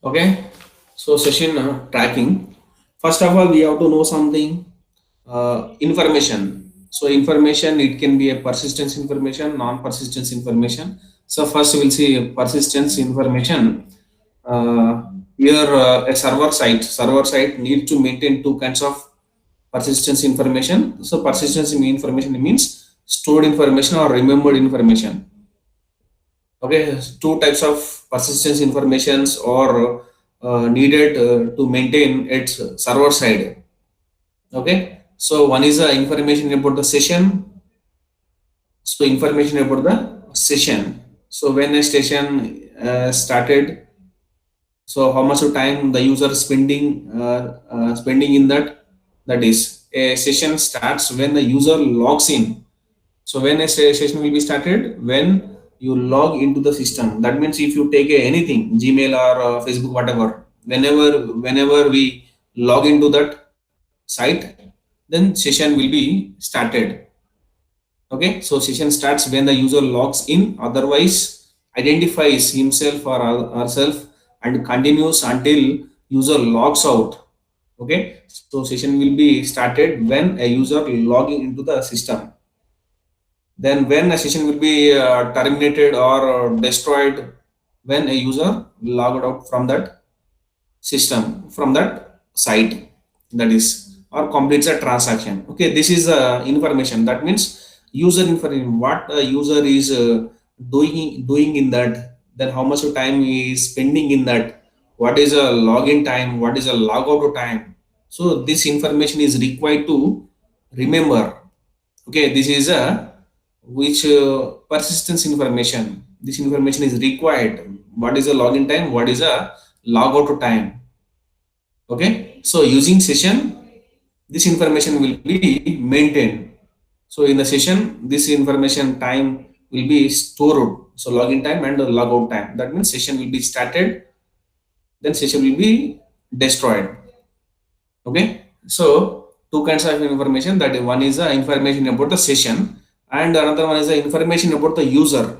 Okay, so session tracking. First of all, we have to know something information. So information, it can be a persistence information, non-persistence information. So first we'll see persistence information. Uh, Here a server site need to maintain two kinds of persistence information. So persistence information means stored information or remembered information. Okay, two types of persistence informations are needed to maintain its server side. Okay, so one is information about the session. So information about the session. So when a session started, so how much of time the user spending in that. That is, a session starts when the user logs in. So when a session will be started when you log into the system. That means if you take anything, Gmail or Facebook, whatever, whenever we log into that site, then session will be started. Okay, so session starts when the user logs in, otherwise identifies himself or herself and continues until user logs out. Okay, so session will be started when a user logging into the system. Then when a session will be terminated or destroyed when a user logged out from that system, from that site, that is, or completes a transaction. Okay, this is information. That means user information, what a user is doing in that, then how much of time he is spending in that, what is a login time, what is a logout time. So this information is required to remember. Okay, this is a which persistence information. This information is required. What is a login time, what is a logout time. Okay, so using session, this information will be maintained. So in the session, this information time will be stored. So login time and logout time. That means session will be started, then session will be destroyed. Okay, so two kinds of information. That one is the information about the session, and another one is the information about the user.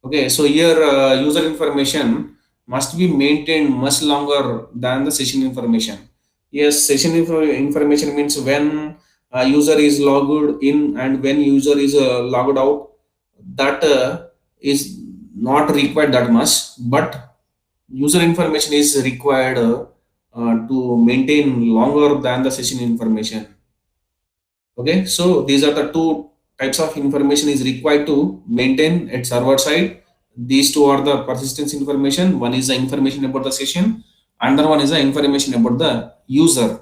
Okay, so here user information must be maintained much longer than the session information. Yes, information means when user is logged in and when user is logged out. That is not required that much, but user information is required to maintain longer than the session information. Okay, so these are the two types of information is required to maintain at server side. These two are the persistence information. One is the information about the session, another one is the information about the user.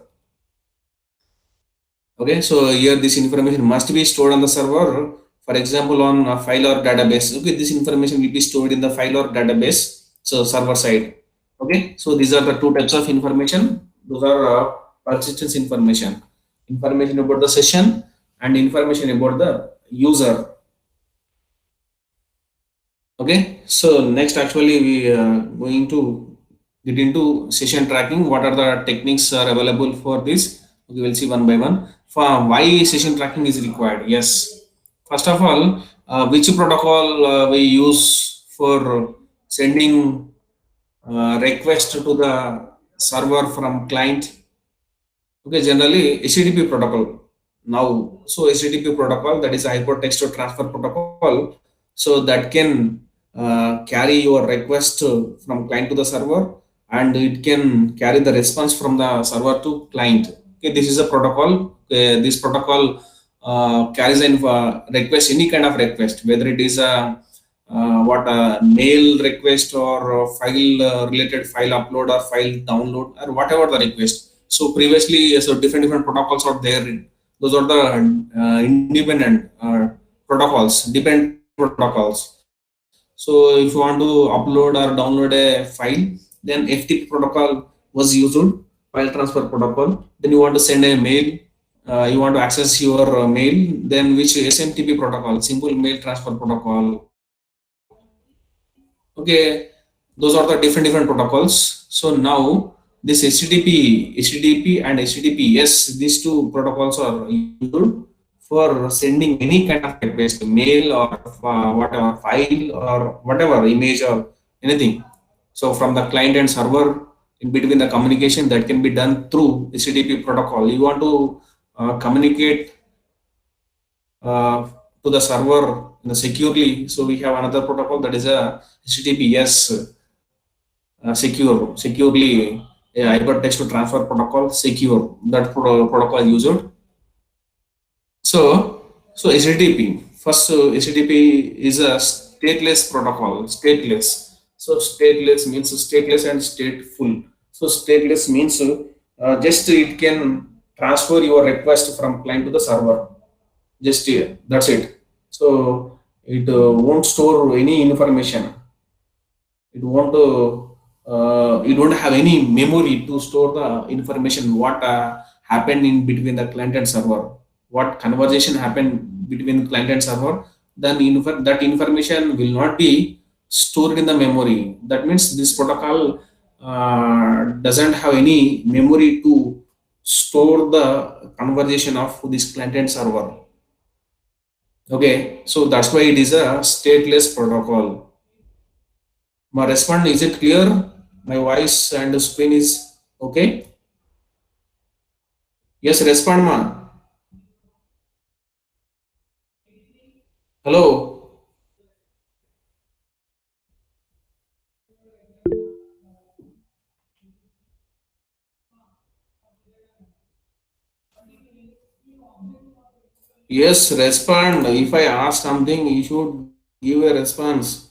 Okay, so here this information must be stored on the server. For example, on a file or database. Okay, this information will be stored in the file or database. So server side. Okay, so these are the two types of information. Those are persistence information. Information about the session and information about the user. Okay, so next actually we going to get into session tracking. What are the techniques are available for this? We will see one by one. For why session tracking is required? Yes, first of all, which protocol we use for sending request to the server from client. Okay, generally HTTP protocol. Now, so HTTP protocol, that is hypertext to transfer protocol, so that can carry your request from client to the server, and it can carry the response from the server to client. Okay, this is a protocol. This protocol carries an request, any kind of request, whether it is a what a mail request or a file related file upload or file download or whatever the request. So previously, so different protocols are there. Those are the independent protocols, dependent protocols. So if you want to upload or download a file, then FTP protocol was used, file transfer protocol. Then you want to send a mail, you want to access your mail, then which SMTP protocol, simple mail transfer protocol. Okay, those are the different protocols. So now this HTTP and HTTPS, these two protocols are used for sending any kind of request, mail or whatever file or whatever image or anything. So from the client and server, in between the communication that can be done through HTTP protocol. You want to communicate uh, to the server securely. So we have another protocol that is a HTTPS securely hypertext to transfer protocol secure that protocol used. So HTTP first, HTTP is a stateless protocol. Stateless. So stateless means stateless and stateful. So stateless means just it can transfer your request from client to the server. Just that's it. So it won't store any information. It won't you don't have any memory to store the information what happened in between the client and server, what conversation happened between client and server. Then that information will not be stored in the memory. That means this protocol doesn't have any memory to store the conversation of this client and server. Okay, so that's why it is a stateless protocol. My respond, is it clear? My voice and screen is okay? Yes, respond ma. Hello. Yes, respond. If I ask something, you should give a response.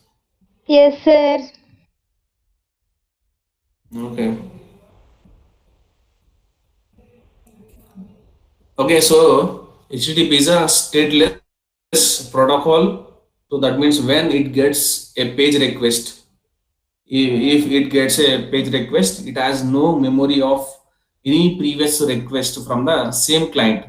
Yes, sir. Okay. Okay, so HTTP is a stateless protocol. So that means when it gets a page request, if it gets a page request, it has no memory of any previous request from the same client.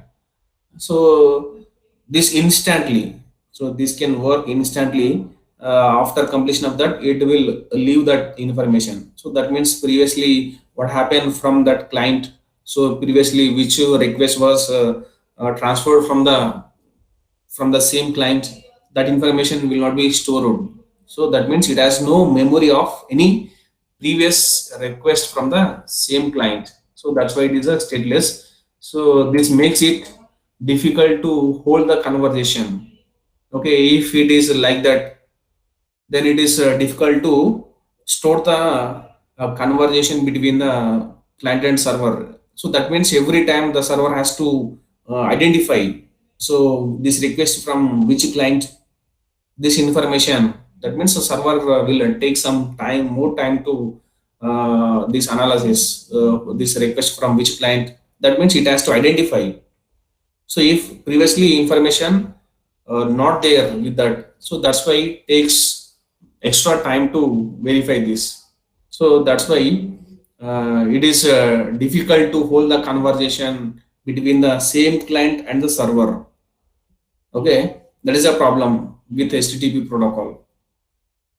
So this instantly, so this can work instantly. After completion of that, it will leave that information. So that means previously what happened from that client. So previously which request was transferred from the same client, that information will not be stored. So that means it has no memory of any previous request from the same client. So that's why it is a stateless. So this makes it difficult to hold the conversation. Okay, if it is like that, then it is difficult to store the conversation between the client and server. So that means every time the server has to identify, so this request from which client, this information. That means the server will take some time, more time to this analysis, this request from which client. That means it has to identify. So if previously information not there with that, so that's why it takes extra time to verify this. So that's why it is difficult to hold the conversation between the same client and the server. Okay, that is a problem with HTTP protocol.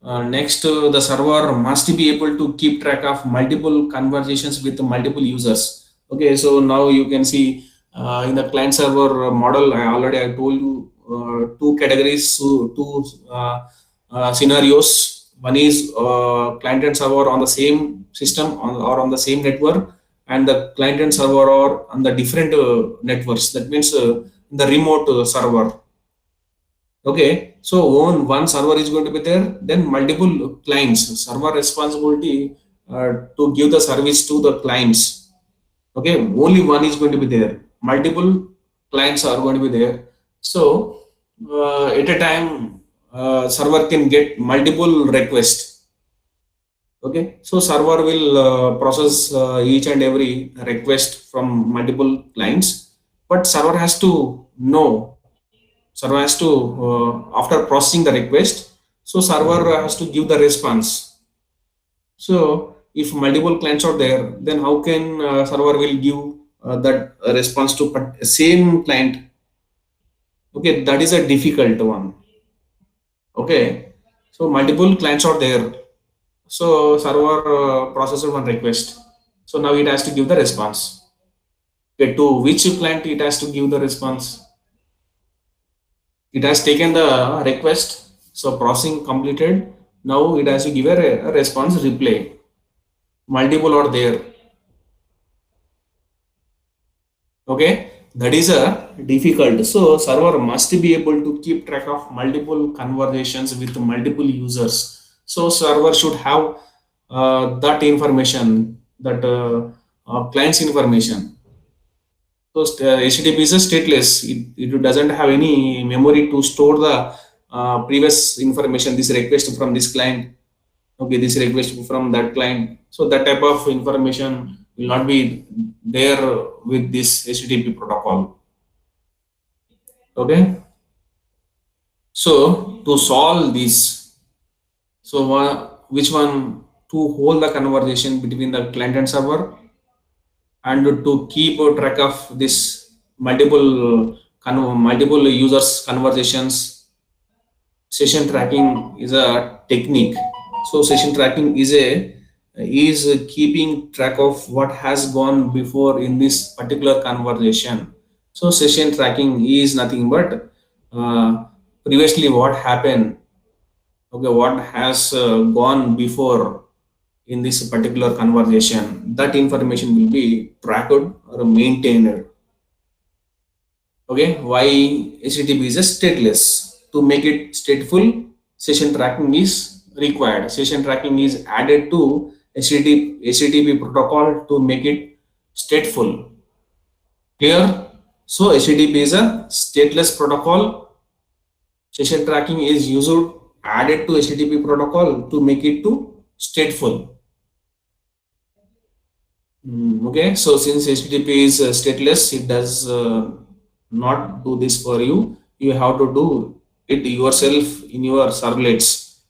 Next, the server must be able to keep track of multiple conversations with multiple users. Okay, so now you can see in the client server model, I told you two categories, so two scenarios. One is client and server on the same system or on the same network, and the client and server are on the different networks. That means the remote server. Okay, so one server is going to be there, then multiple clients, server responsibility to give the service to the clients. Okay, only one is going to be there. Multiple clients are going to be there. So at a time, server can get multiple requests. Okay, so server will process each and every request from multiple clients, but server has to know, server has to after processing the request, so server has to give the response. So if multiple clients are there, then how can server will give that response to same client? Okay, that is a difficult one. Okay, so multiple clients are there, so server processes one request, so now it has to give the response. Okay, to which client it has to give the response? It has taken the request, so processing completed. Now it has to give a response replay. Multiple are there. Okay, that is a difficult. So server must be able to keep track of multiple conversations with multiple users. So server should have that information, that client's information. So HTTP is a stateless. It doesn't have any memory to store the previous information. This request from this client, okay, this request from that client. So that type of information will not be there with this HTTP protocol. Okay. So to solve this, so which one, to hold the conversation between the client and server, and to keep a track of this multiple users conversations. Session tracking is a technique. So session tracking is keeping track of what has gone before in this particular conversation. So session tracking is nothing but previously what happened, okay, what has gone before in this particular conversation. That information will be tracked or maintained. Okay, why HTTP is a stateless? To make it stateful, session tracking is required. Session tracking is added to HTTP protocol to make it stateful. Clear? So HTTP is a stateless protocol. Session tracking is used added to HTTP protocol to make it to stateful. Okay, so since HTTP is stateless, it does not do this for you. You have to do it yourself in your servlets.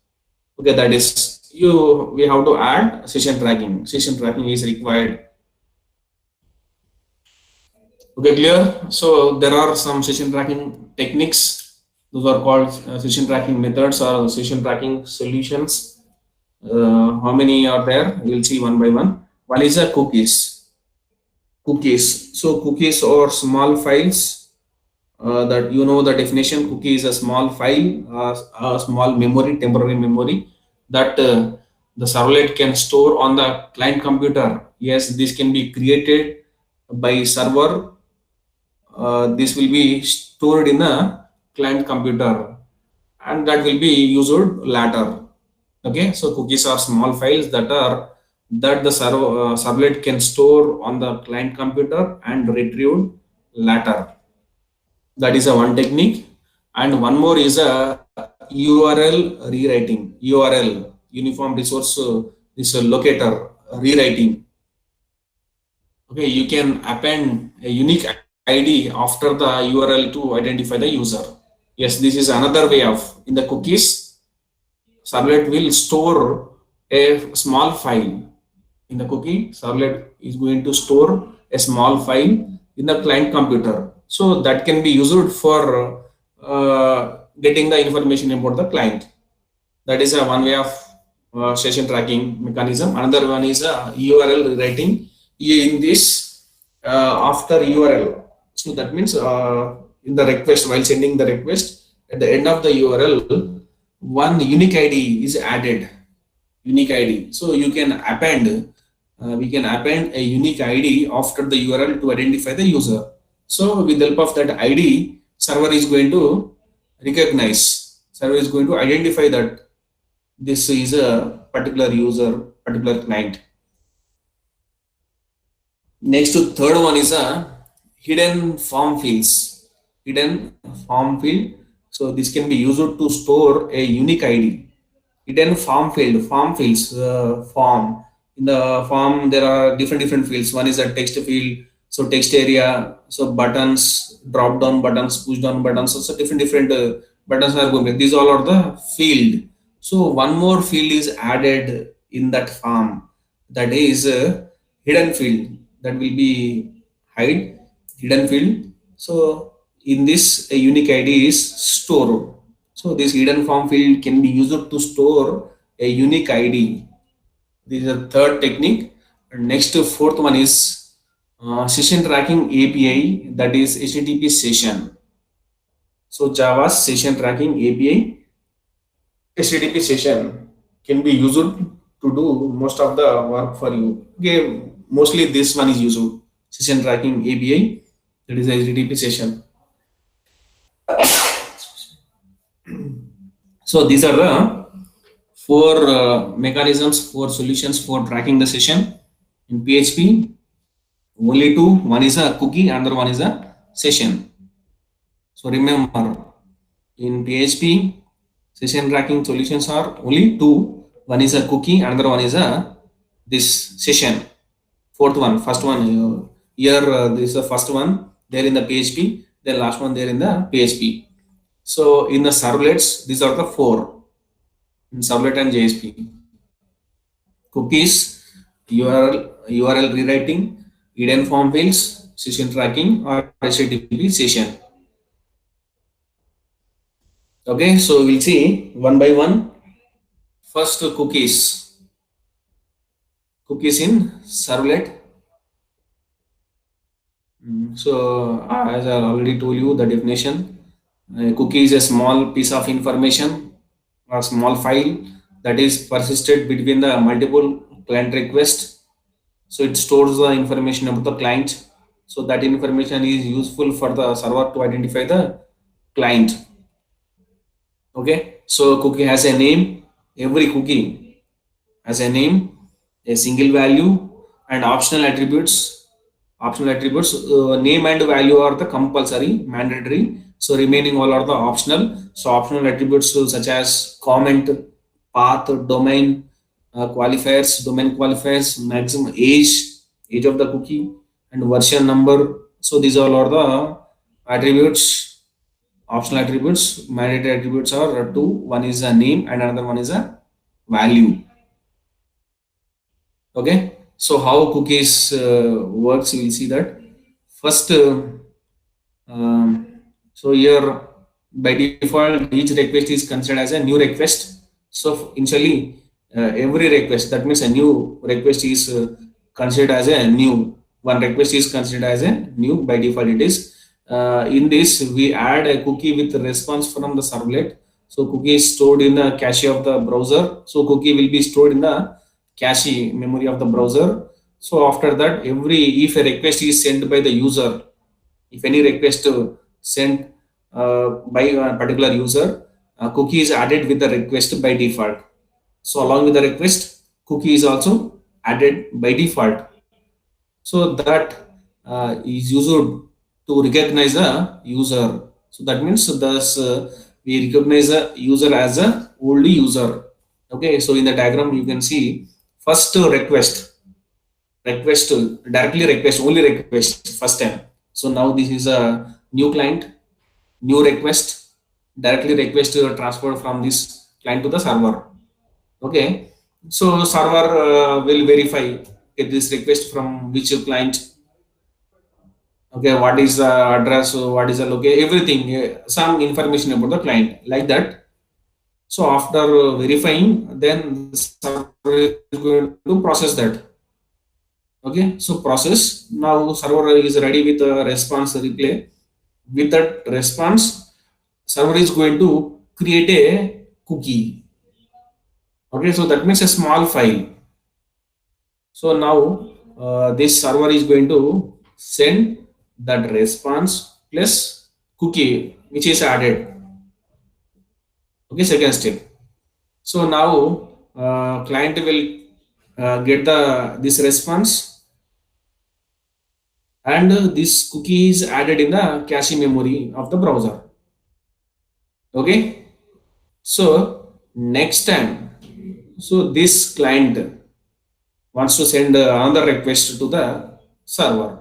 Okay, that is we have to add session tracking. Session tracking is required. Okay, clear? So there are some session tracking techniques. Those are called session tracking methods or session tracking solutions. How many are there? We'll see one by one. One is a cookies. Cookies. So cookies are small files that you know the definition. Cookie is a small file, a small memory, temporary memory that the servlet can store on the client computer. Yes, this can be created by server. This will be stored in a client computer and that will be used later. Okay, so cookies are small files that the servlet can store on the client computer and retrieve later. That is a one technique. And one more is a URL rewriting. URL, uniform resource, this locator rewriting. Okay, you can append a unique ID after the URL to identify the user. Yes, this is another way of, in the cookies, servlet will store a small file. In the cookie, servlet is going to store a small file in the client computer. So that can be used for getting the information about the client. That is a one way of session tracking mechanism. Another one is URL rewriting. In this, after URL, so that means in the request, while sending the request, at the end of the URL, one unique ID is added. Unique ID. So you can append. We can append a unique ID after the URL to identify the user. So with the help of that ID, server is going to recognize. Server is going to identify that this is a particular user, particular client. Next to third one is a hidden form fields. Hidden form field. So this can be used to store a unique ID. Hidden form field, form fields, form. In the form, there are different fields. One is a text field, so text area, so buttons, drop down buttons, push down buttons, so different buttons are going. These all are the field. So one more field is added in that form, that is hidden field, that will be hide, hidden field. So in this, a unique ID is stored. So this hidden form field can be used to store a unique ID. This is the third technique. And next, fourth one is session tracking API, that is HTTP session. So Java's session tracking API, HTTP session. can be used to do most of the work for you. Okay, mostly this one is used, session tracking API, that is HTTP session. So these are the four mechanisms, four solutions for tracking the session in PHP. Only two, one is a cookie, another one is a session. So remember, in PHP, session tracking solutions are only two. One is a cookie, another one is a this session. Fourth one, first one here. This is the first one there in the PHP. Then last one there in the PHP. So in the servlets, these are the four in servlet and JSP. Cookies, URL rewriting, hidden form fields, session tracking, or HTTP session. Okay, so we'll see one by one. First, cookies. Cookies in servlet. So, as I already told you, the definition, a cookie is a small piece of information or small file that is persisted between the multiple client requests. So, it stores the information about the client. So, that information is useful for the server to identify the client. Okay, so cookie has a name. Every cookie has a name, a single value, and optional attributes. Optional attributes, name and value are the compulsory, mandatory. So remaining all are the optional. So optional attributes such as comment, path, domain, qualifiers, domain qualifiers, maximum age of the cookie, and version number. So these all are the attributes. Optional attributes. Mandatory attributes are two. One is a name and another one is a value. Okay, so how cookies works, we'll see that first. So here by default each request is considered as a new request. So initially every request, that means a new request is considered as a new one. Request is considered as a new by default. It is in this we add a cookie with response from the servlet. So cookie is stored in the cache of the browser. So cookie will be stored in the cache memory of the browser. So after that, if a request is sent by the user, if any request sent by a particular user, cookie is added with the request by default. So along with the request, cookie is also added by default. So that is used to recognize a user. So that means thus we recognize a user as a only user. Okay, so in the diagram you can see first request directly request, only request first time. So now this is a new client, new request, directly request transferred from this client to the server. Okay, so server will verify this request from which client. Okay, what is the address, what is the location, everything, some information about the client, like that. So after verifying, then the server is going to process that. Okay, so process, now server is ready with a response replay. With that response, server is going to create a cookie. Okay, so that means a small file. So now this server is going to send that response plus cookie which is added. Okay, second step. So now client will get this response, and this cookie is added in the cache memory of the browser. Okay, so next time, so this client wants to send another request to the server.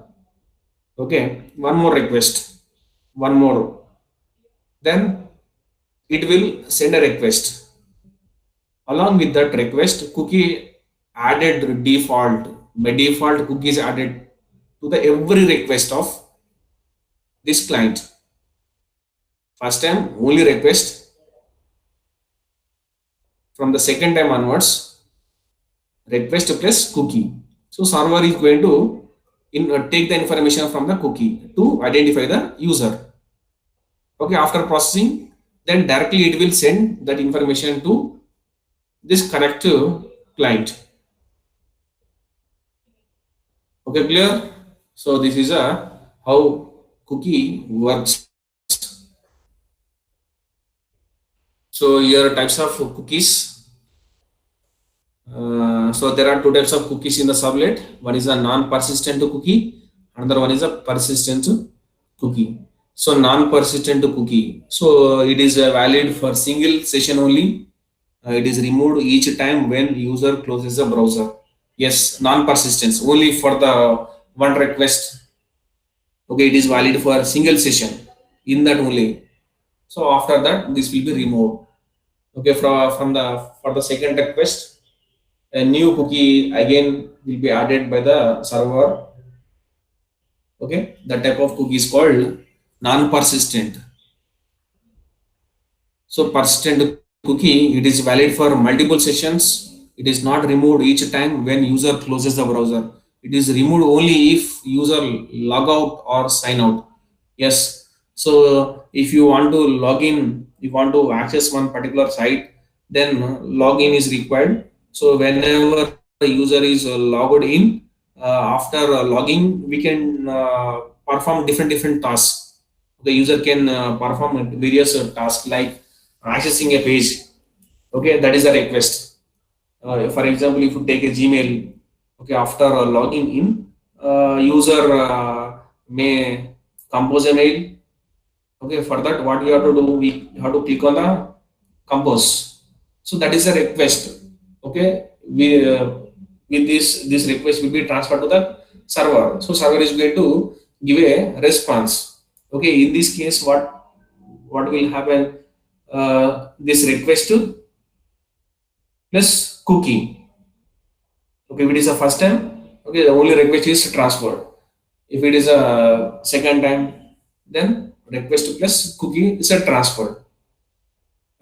Okay, one more request, one more, then it will send a request. Along with that request, cookie added default, by default cookie is added to the every request of this client. First time only request, from the second time onwards request plus cookie. So server is going to take the information from the cookie to identify the user. Okay, after processing, then directly it will send that information to this connect to client. Okay, clear? So this is a how cookie works. So here are types of cookies. So there are two types of cookies in the sublet. One is a non-persistent cookie. Another one is a persistent cookie. So non-persistent cookie. So it is valid for single session only. It is removed each time when user closes the browser. Yes, non-persistence only for the one request. Okay, it is valid for a single session in that only. So after that, this will be removed. Okay, from the for the second request, a new cookie again will be added by the server. Okay, the type of cookie is called non-persistent. So persistent cookie, it is valid for multiple sessions. It is not removed each time when user closes the browser. It is removed only if user log out or sign out. Yes. So if you want to log in, you want to access one particular site, then login is required. So whenever the user is logged in, after logging, we can perform different tasks. The user can perform various tasks like accessing a page. Okay, that is a request. For example, if you take a Gmail, okay, after logging in, user may compose a mail. Okay, for that, what we have to do, we have to click on the compose. So that is a request. Okay, we with this request will be transferred to the server. So server is going to give a response. Okay, in this case, what will happen? This request plus cookie. Okay, if it is a first time, okay, the only request is transferred. If it is a second time, then request plus cookie is a transfer.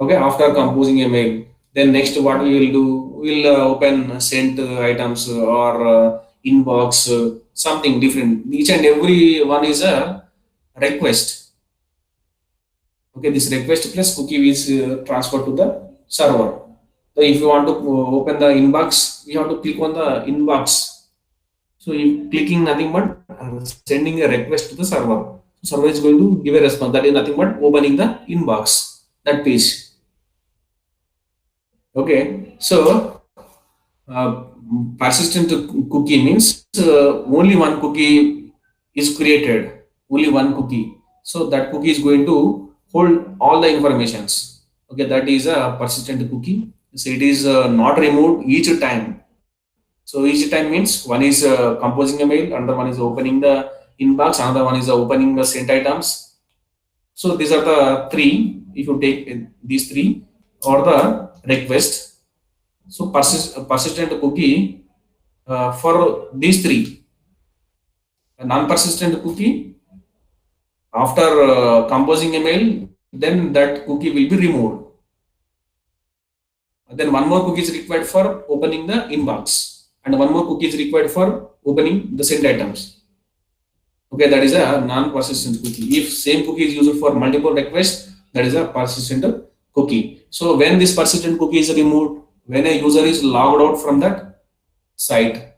Okay, after composing a mail, then next what we will do, we will open sent items or inbox, something different. Each and every one is a request. Okay, this request plus cookie is transferred to the server. So if you want to open the inbox, we have to click on the inbox. So you clicking nothing but sending a request to the server. Server is going to give a response. That is nothing but opening the inbox, that page. Okay, so uh, persistent cookie means only one cookie is created, only one cookie. So that cookie is going to hold all the informations. Okay, that is a persistent cookie. So it is not removed each time. So each time means one is composing a mail, another one is opening the inbox, another one is opening the sent items. So these are the three. If you take these three or the request, so persistent cookie for these three. A non-persistent cookie after composing a mail, then that cookie will be removed. And then one more cookie is required for opening the inbox, and one more cookie is required for opening the sent items. Okay, that is a non-persistent cookie. If same cookie is used for multiple requests, that is a persistent cookie. So when this persistent cookie is removed, when a user is logged out from that site,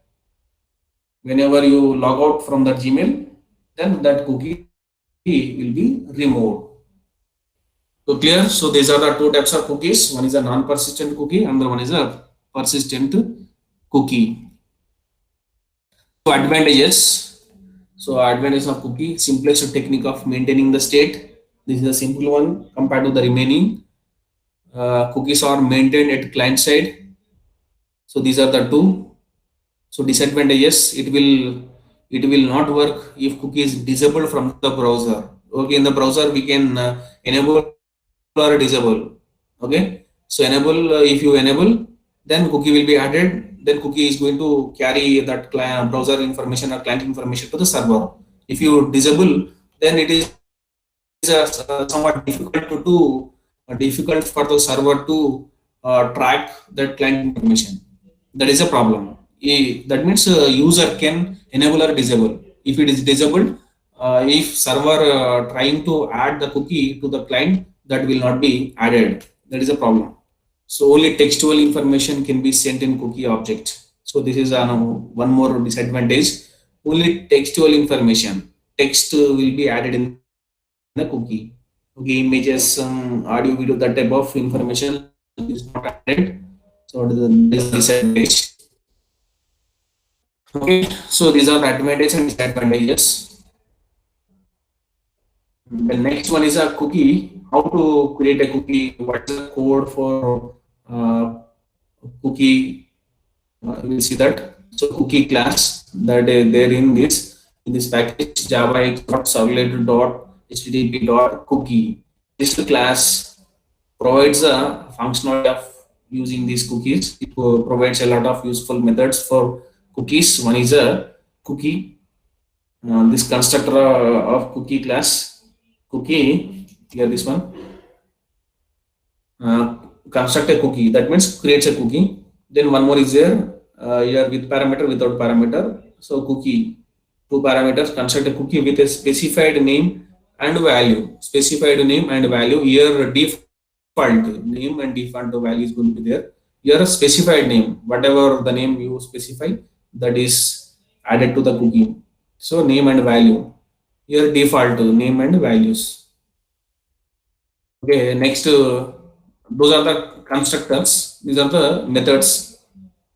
whenever you log out from that Gmail, then that cookie will be removed. So clear? So these are the two types of cookies. One is a non-persistent cookie, and the one is a persistent cookie. So advantages. So advantage of cookie, simplest technique of maintaining the state. This is a simple one compared to the remaining. Cookies are maintained at client side. So these are the two. So disadvantages, it will not work if cookie is disabled from the browser. Okay, in the browser we can enable or disable. Okay, so enable, if you enable, then cookie will be added. Then cookie is going to carry that client browser information or client information to the server. If you disable, then it is somewhat difficult to do, difficult for the server to track that client information. That is a problem. That means user can enable or disable. If it is disabled, if server trying to add the cookie to the client, that will not be added. That is a problem. So only textual information can be sent in cookie object. So this is one more disadvantage. Only textual information, text will be added in the cookie. Okay, images, audio, video, that type of information is not added. So that is a disadvantage. Okay, so these are the advantages and disadvantages. The next one is a cookie. How to create a cookie? What is the code for cookie? We'll see that. So cookie class that there in this package Java servlet dot http dot cookie. This class provides a functionality of using these cookies. It provides a lot of useful methods for cookies. One is a cookie. This constructor of cookie class cookie here, this one construct a cookie, that means creates a cookie. Then one more is there here, with parameter, without parameter. So cookie, two parameters, construct a cookie with a specified name and value. Specified name and value. Here default name and default value is going to be there. Here a specified name, whatever the name you specify, that is added to the cookie. So name and value. Here default name and values. Okay, next, those are the constructors. These are the methods.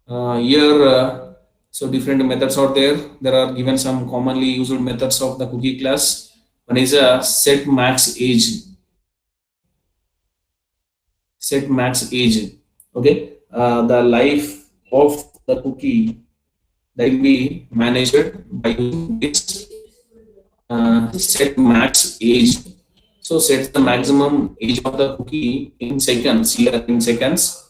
Here, so different methods are there. There are given some commonly used methods of the cookie class. One is a set max age. Set max age. Okay, the life of the cookie that will be managed by using this set max age. So set the maximum age of the cookie in seconds. Here in seconds.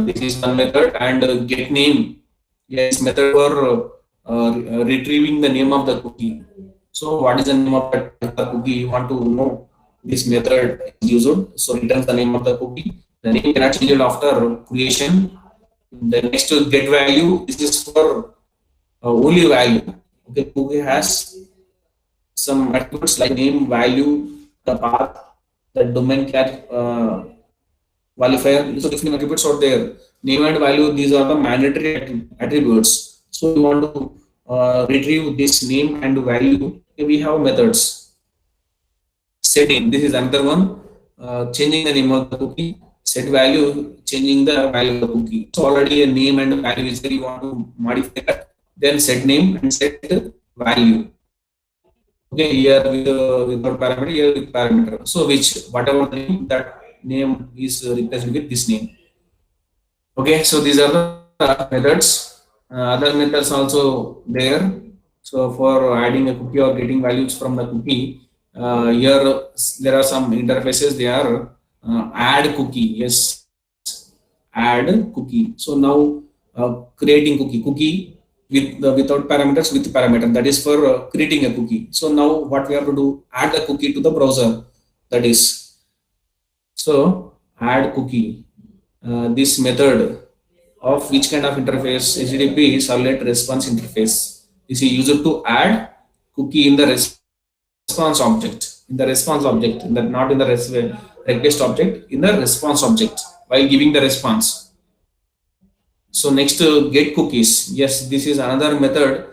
This is one method, and get name. Yes, method for retrieving the name of the cookie. So what is the name of that cookie? You want to know, this method is used. So returns the name of the cookie. The name cannot change it after creation. The next to get value. This is for only value. Okay, cookie has some attributes like name, value, the path, the domain cat qualifier. So different attributes are there. Name and value, these are the mandatory attributes. So you want to retrieve this name and value. We have methods. Setting, this is another one. Changing the name of the cookie. Set value, changing the value of the cookie. So already a name and value is there. You want to modify that. Then set name and set value. Okay, here without parameter, here with parameter. So which whatever name, that name is replaced with this name. Okay, so these are the methods. Other methods also there. So for adding a cookie or getting values from the cookie, here there are some interfaces. They are add cookie. Yes, add cookie. So now creating cookie with without parameters, with parameter, that is for creating a cookie. So now what we have to do, add the cookie to the browser. That is, so add cookie. This method of which kind of interface? HTTP servlet response interface. This is used to add cookie in the response object. In the response object, in the, not in the request object, in the response object while giving the response. So next, get cookies. Yes, this is another method.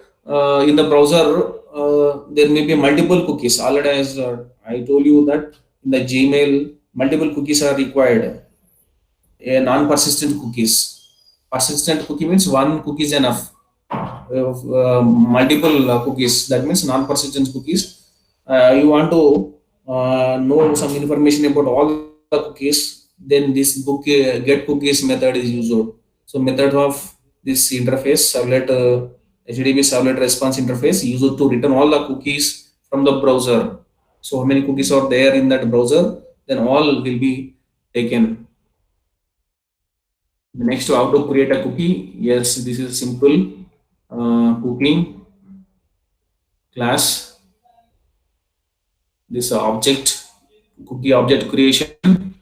In the browser, there may be multiple cookies. Already, as I told you that in the Gmail, multiple cookies are required. A non-persistent cookies. Persistent cookie means one cookie is enough. Multiple cookies, that means non-persistent cookies. You want to know some information about all the cookies, then this get cookies method is used. So method of this interface, servlet HTTP servlet response interface, used to return all the cookies from the browser. So how many cookies are there in that browser, then all will be taken. Next, how to create a cookie? Yes, this is simple. Cooking class, this object, cookie object creation,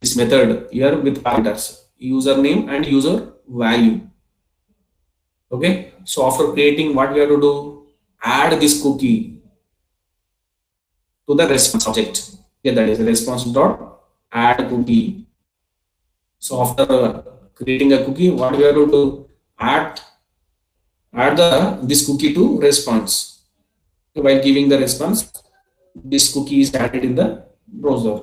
this method here with parameters, username and user value. Okay, so after creating, what we have to do, add this cookie to the response object. Okay, that is the response dot add cookie. So after creating a cookie, what we are going to add the this cookie to response. While giving the response, this cookie is added in the browser.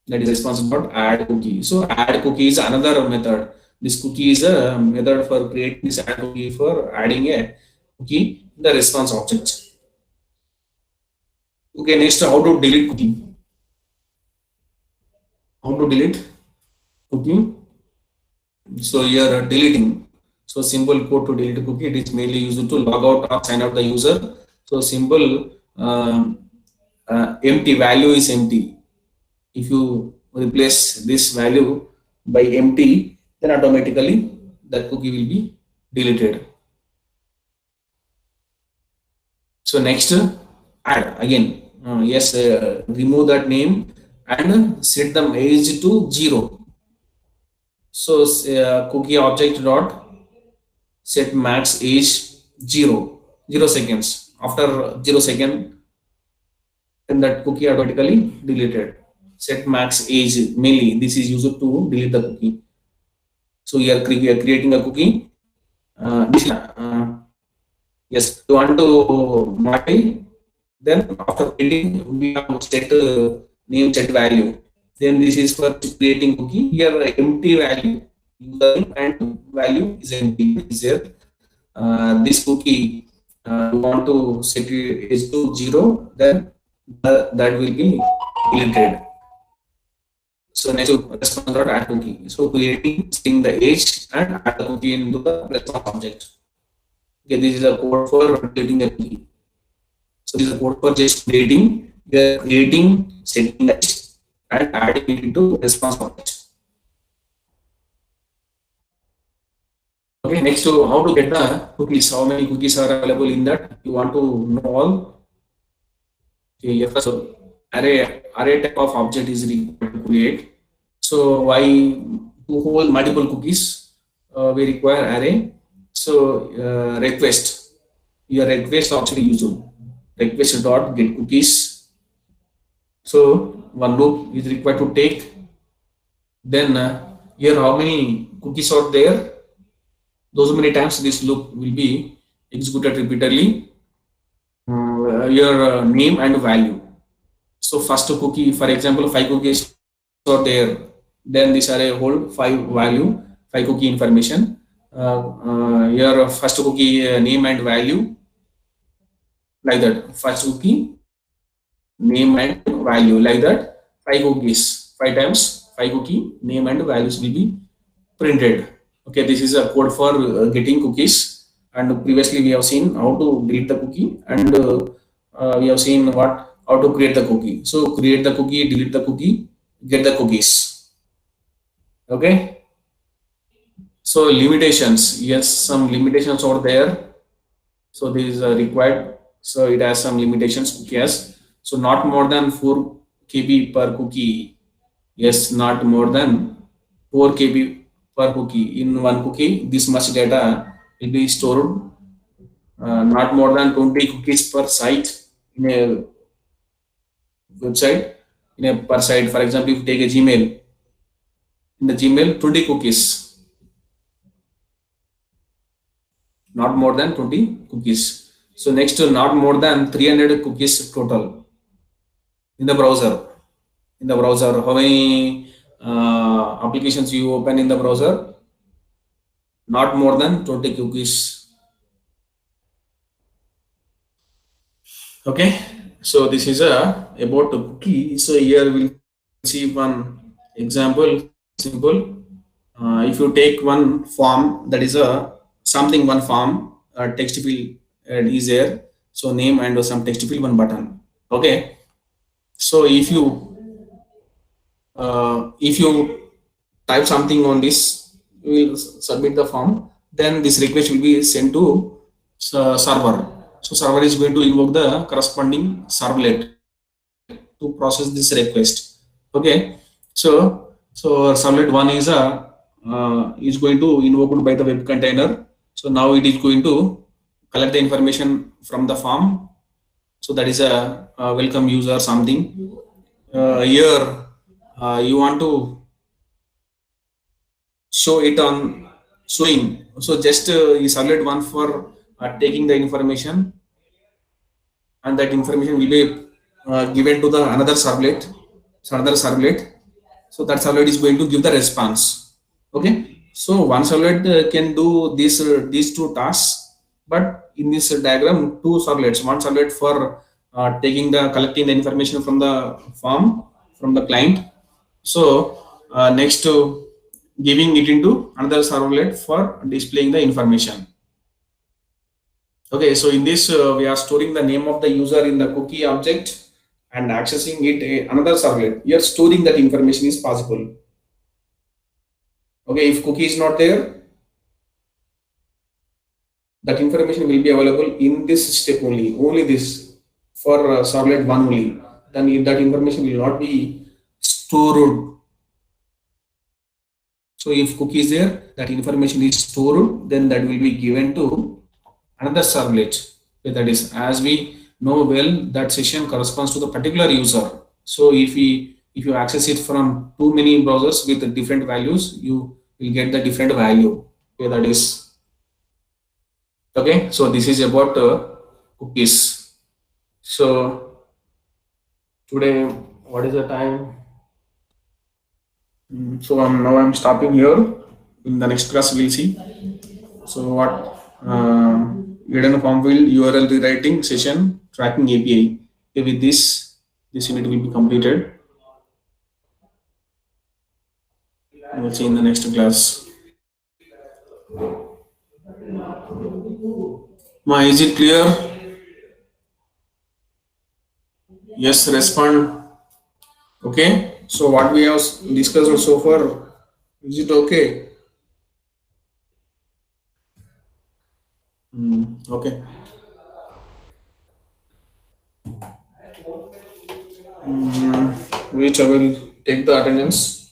That is response dot add cookie. So add cookie is another method. This cookie is a method for creating this add cookie for adding a cookie in the response object. Okay, next how to delete cookie. How to delete cookie? So here deleting. So simple code to delete cookie. It is mainly used to log out or sign out the user. So simple empty value is empty. If you replace this value by empty, then automatically that cookie will be deleted. So next add again. Yes, remove that name and set the age to 0. So cookie object dot set max age 0 seconds. After 0 second, then that cookie automatically deleted. Set max age mainly this is used to delete the cookie. So we are creating a cookie. Yes, you want to modify. Then after creating, we have set name set value. Then this is for creating cookie. Here empty value user and value is empty. Is there this cookie you want to set it is to 0, then that will be deleted. So next to response dot add cookie. So creating setting the age and add the cookie into the response object. Okay, this is a code for deleting a cookie. So this is a code for just creating. We are creating, setting the age and adding it into response object. Okay, next to how to get the cookies. How many cookies are available in that? You want to know all. Okay, yes, so array type of object is required to create. So why to hold multiple cookies? We require array. So request. Your request object is used. Request dot get cookies. So one loop is required to take. Then here how many cookies are there? Those many times this loop will be executed repeatedly. Your name and value. So first cookie, for example, 5 cookies are there. Then this array hold 5 value, 5 cookie information. Your first cookie name and value, like that. First cookie name and value, like that. 5 cookies, 5 times 5 cookie name and values will be printed. Okay, this is a code for getting cookies, and previously we have seen how to delete the cookie, and we have seen how to create the cookie. So create the cookie, delete the cookie, get the cookies. Okay. So limitations, yes, some limitations are there. So this is required. So it has some limitations. Yes. So not more than 4 KB per cookie. Yes, not more than 4 KB per cookie. In one cookie, this much data will be stored. Not more than 20 cookies per site in a website. In a per site, for example, if you take a Gmail, in the Gmail, 20 cookies. Not more than 20 cookies. So next, not more than 300 cookies total in the browser. In the browser, how many applications you open in the browser? Not more than 20 cookies. Okay, so this is about the cookie. So here we'll see one example. Simple. If you take one form, that is one form, text field is there. So name and some text field, one button. Okay. So if you type something on this, you will submit the form. Then this request will be sent to server. So server is going to invoke the corresponding servlet to process this request. Okay. So servlet one is going to invoked by the web container. So now it is going to collect the information from the form. So that is a welcome user something. Here you want to show it on showing. So just you select one for taking the information, and that information will be given to the another servlet. So another servlet, so that servlet is going to give the response. Okay, so one servlet can do these two tasks, but in this diagram two servlets, one servlet for taking the collecting the information from the form from the client. So next to giving it into another servlet for displaying the information. Okay, so in this we are storing the name of the user in the cookie object and accessing it another servlet. Here storing that information is possible. Okay, if cookie is not there, that information will be available in this step only this for servlet one only. Then that information will not be stored. So if cookie is there, that information is stored, then that will be given to another servlet. Okay, that is, as we know well, that session corresponds to the particular user. So if you access it from too many browsers with different values, you will get the different value. Okay, that is okay. So this is about cookies. So today, what is the time? So now I'm stopping here. In the next class, we'll see. So what? Hidden form field URL rewriting session tracking API. Okay, with this unit will be completed. We'll see in the next class. Ma, is it clear? Yes, respond. Okay. So what we have discussed so far, is it okay? Okay. Which I will take the attendance.